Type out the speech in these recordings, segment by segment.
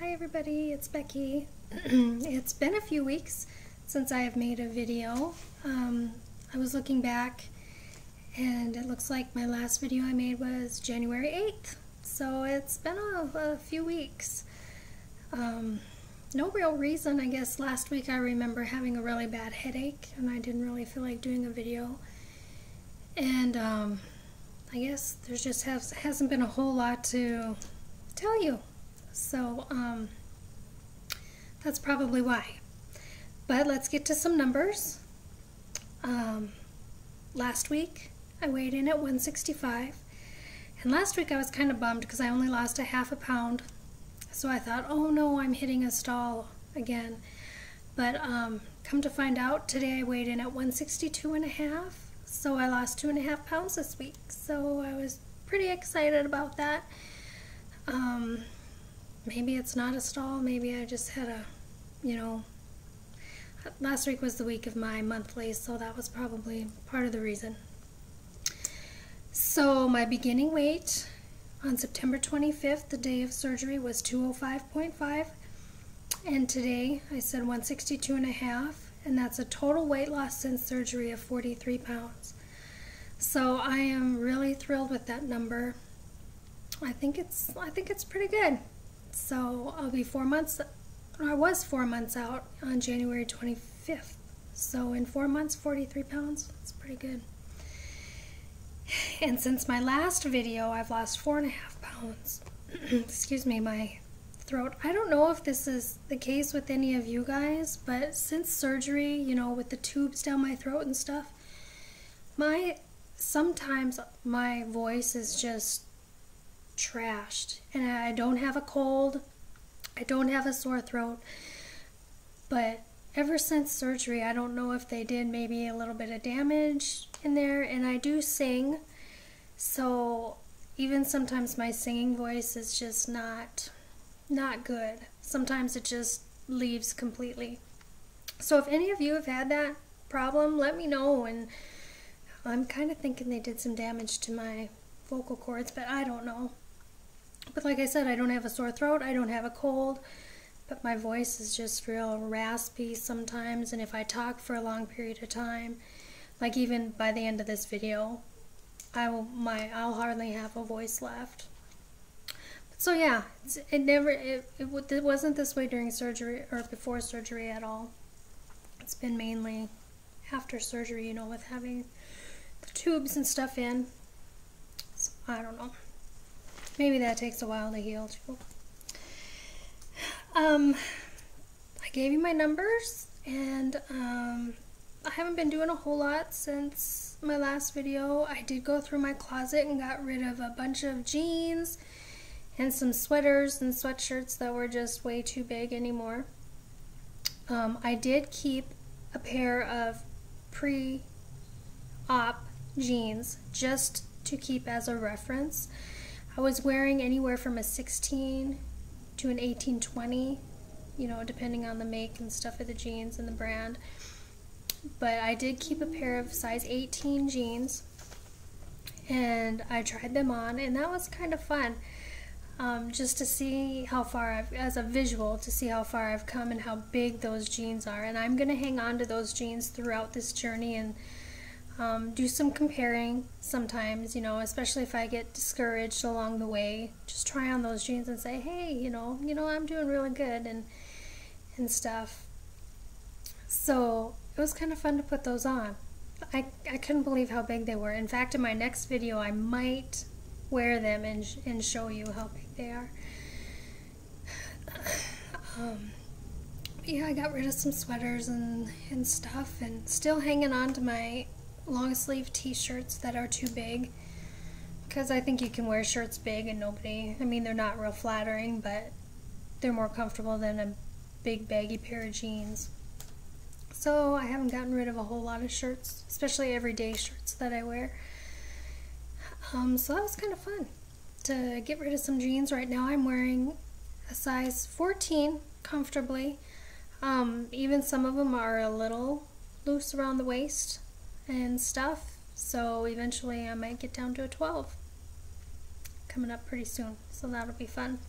Hi everybody, it's Becky. It's been a few weeks since I have made a video. I was looking back and it looks like my last video I made was January 8th. So it's been a few weeks. No real reason. I guess last week I remember having a really bad headache and I didn't really feel like doing a video. And I guess there just hasn't been a whole lot to tell you. So that's probably why. But let's get to some numbers. Last week I weighed in at 165, and last week I was kind of bummed because I only lost a half a pound. So I thought, oh no, I'm hitting a stall again. But come to find out, today I weighed in at 162 and a half, so I lost 2.5 pounds this week. So I was pretty excited about that. Maybe it's not a stall, maybe I just had a, last week was the week of my monthly, so that was probably part of the reason. So my beginning weight on September 25th, the day of surgery, was 205.5, and today I said 162 and a half, and that's a total weight loss since surgery of 43 pounds. So I am really thrilled with that number. I think it's pretty good. So I'll be 4 months, I was 4 months out on January 25th. So in 4 months, 43 pounds, that's pretty good. And since my last video, I've lost 4.5 pounds. Excuse me, my throat. I don't know if this is the case with any of you guys, but since surgery, with the tubes down my throat and stuff, sometimes my voice is just trashed, and I don't have a cold, I don't have a sore throat, but ever since surgery, I don't know if they did maybe a little bit of damage in there, and I do sing, so even sometimes my singing voice is just not good. Sometimes it just leaves completely. So if any of you have had that problem, let me know. And I'm kind of thinking they did some damage to my vocal cords, but I don't know. But like I said, I don't have a sore throat, I don't have a cold, but my voice is just real raspy sometimes, and if I talk for a long period of time, like even by the end of this video, I'll hardly have a voice left. So yeah, it wasn't this way during surgery or before surgery at all. It's been mainly after surgery, with having the tubes and stuff in. So, I don't know. Maybe that takes a while to heal too. I gave you my numbers, and I haven't been doing a whole lot since my last video. I did go through my closet and got rid of a bunch of jeans and some sweaters and sweatshirts that were just way too big anymore. I did keep a pair of pre-op jeans just to keep as a reference. I was wearing anywhere from a 16 to an 18-20, depending on the make and stuff of the jeans and the brand. But I did keep a pair of size 18 jeans, and I tried them on, and that was kind of fun. Just to see how far as a visual, to see how far I've come and how big those jeans are. And I'm going to hang on to those jeans throughout this journey and do some comparing sometimes, especially if I get discouraged along the way. Just try on those jeans and say, hey, I'm doing really good and stuff. So it was kind of fun to put those on. I couldn't believe how big they were. In fact, in my next video, I might wear them and show you how big they are. Yeah, I got rid of some sweaters and stuff, and still hanging on to my long sleeve t-shirts that are too big, because I think you can wear shirts big and they're not real flattering, but they're more comfortable than a big baggy pair of jeans. So I haven't gotten rid of a whole lot of shirts, especially everyday shirts that I wear. So that was kind of fun to get rid of some jeans. Right now I'm wearing a size 14 comfortably. Even some of them are a little loose around the waist and stuff, so eventually I might get down to a 12 coming up pretty soon, so that'll be fun.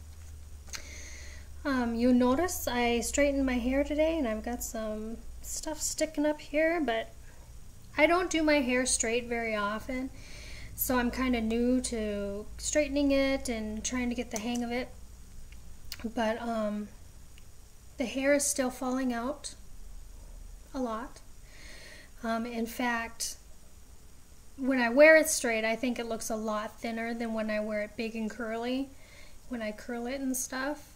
You notice I straightened my hair today and I've got some stuff sticking up here, but I don't do my hair straight very often, so I'm kind of new to straightening it and trying to get the hang of it. But the hair is still falling out a lot. In fact, when I wear it straight, I think it looks a lot thinner than when I wear it big and curly, when I curl it and stuff.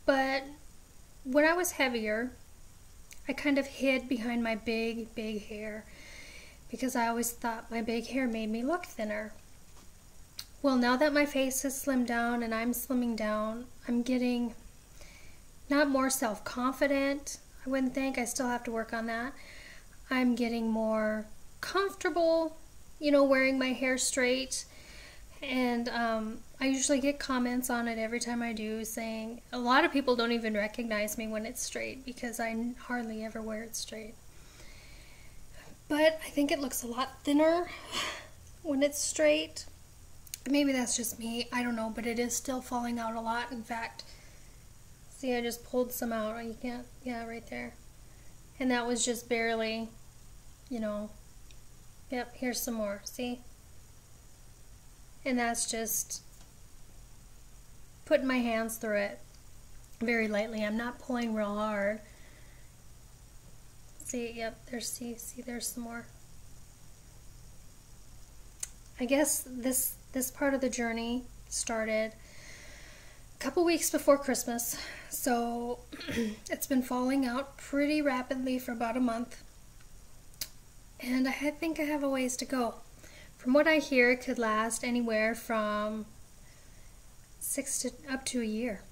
But when I was heavier, I kind of hid behind my big hair because I always thought my big hair made me look thinner. Well, now that my face has slimmed down and I'm slimming down, I'm getting not more self-confident, I wouldn't think. I still have to work on that. I'm getting more comfortable, you know, wearing my hair straight. And I usually get comments on it every time I do, saying a lot of people don't even recognize me when it's straight because I hardly ever wear it straight. But I think it looks a lot thinner when it's straight. Maybe that's just me, I don't know, but it is still falling out a lot. In fact, see, I just pulled some out. You can't, yeah, right there. And that was just barely, you know, yep, here's some more, see? And that's just putting my hands through it very lightly. I'm not pulling real hard. See, yep, there's, see, there's some more. I guess this part of the journey started a couple weeks before Christmas, so it's been falling out pretty rapidly for about a month. And I think I have a ways to go. From what I hear, it could last anywhere from 6 to up to a year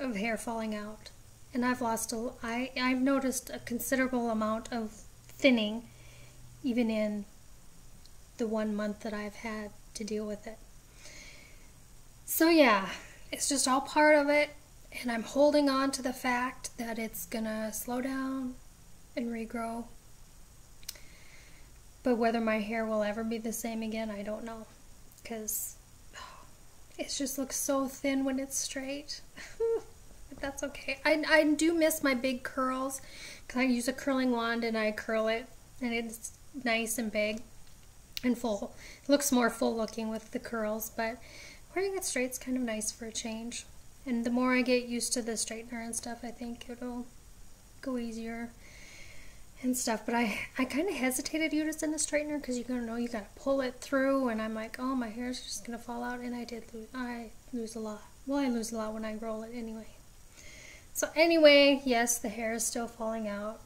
of hair falling out. And I've noticed a considerable amount of thinning even in the 1 month that I've had to deal with it. So yeah, it's just all part of it, and I'm holding on to the fact that it's gonna slow down and regrow. But whether my hair will ever be the same again, I don't know, because it just looks so thin when it's straight. But that's okay. I do miss my big curls, because I use a curling wand and I curl it, and it's nice and big and full. It looks more full looking with the curls, but wearing it straight's kind of nice for a change. And the more I get used to the straightener and stuff, I think it'll go easier and stuff. But I kind of hesitated using the straightener because you gotta pull it through, and I'm like, oh, my hair's just gonna fall out, and I lose a lot. Well, I lose a lot when I roll it anyway. So anyway, yes, the hair is still falling out,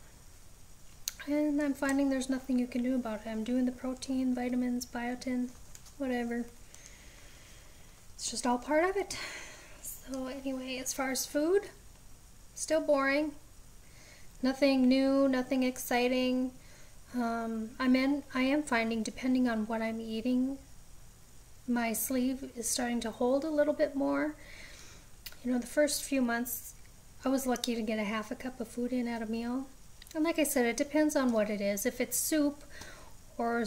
and I'm finding there's nothing you can do about it. I'm doing the protein, vitamins, biotin, whatever. It's just all part of it. So anyway, as far as food, still boring. Nothing new, nothing exciting. I am finding, depending on what I'm eating, my sleeve is starting to hold a little bit more. You know, the first few months, I was lucky to get a half a cup of food in at a meal. And like I said, it depends on what it is. If it's soup or,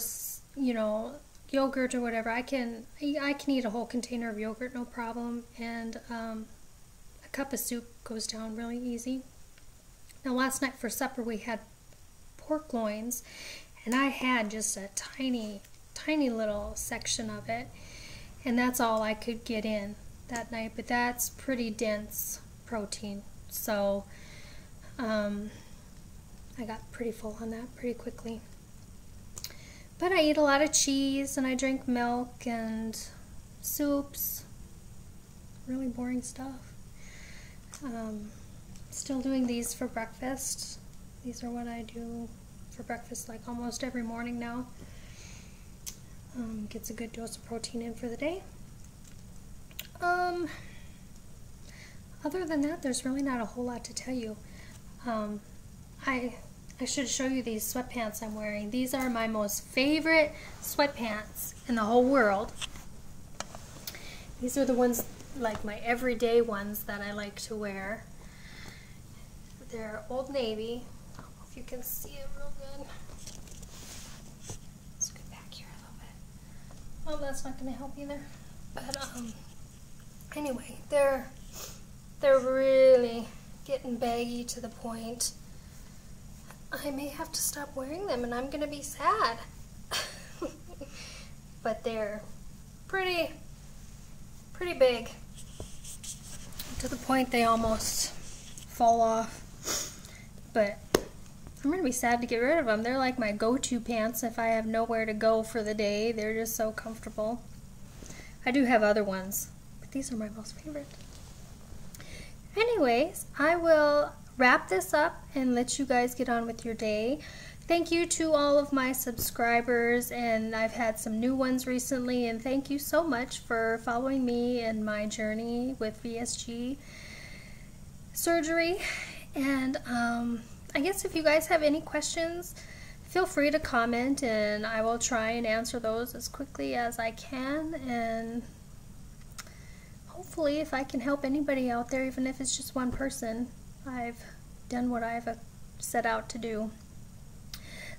you know, yogurt or whatever, I can eat a whole container of yogurt, no problem. And a cup of soup goes down really easy. Now, last night for supper, we had pork loins, and I had just a tiny little section of it, and that's all I could get in that night, but that's pretty dense protein, so I got pretty full on that pretty quickly. But I eat a lot of cheese, and I drink milk and soups, really boring stuff. Still doing these for breakfast. These are what I do for breakfast like almost every morning now. Gets a good dose of protein in for the day. Other than that, there's really not a whole lot to tell you. I should show you these sweatpants I'm wearing. These are my most favorite sweatpants in the whole world. These are the ones, like my everyday ones that I like to wear. They're Old Navy. I don't know if you can see it real good. Let's get back here a little bit. Oh, that's not going to help either. But anyway, they're they're really getting baggy to the point I may have to stop wearing them and I'm gonna be sad. But they're pretty big to the point they almost fall off. But I'm gonna be sad to get rid of them. They're like my go-to pants if I have nowhere to go for the day. They're just so comfortable. I do have other ones, but these are my most favorite. Anyways, I will wrap this up and let you guys get on with your day. Thank you to all of my subscribers, and I've had some new ones recently, and thank you so much for following me and my journey with VSG surgery. And I guess if you guys have any questions, feel free to comment and I will try and answer those as quickly as I can. And hopefully if I can help anybody out there, even if it's just one person, I've done what I've set out to do.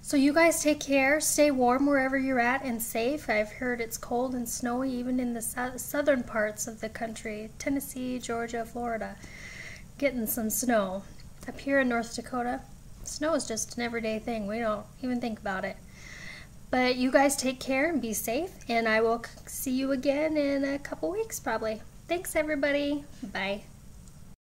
So you guys take care, stay warm wherever you're at and safe. I've heard it's cold and snowy even in the southern parts of the country, Tennessee, Georgia, Florida, getting some snow. Up here in North Dakota, snow is just an everyday thing. We don't even think about it. But you guys take care and be safe, and I will see you again in a couple weeks probably. Thanks everybody. Bye.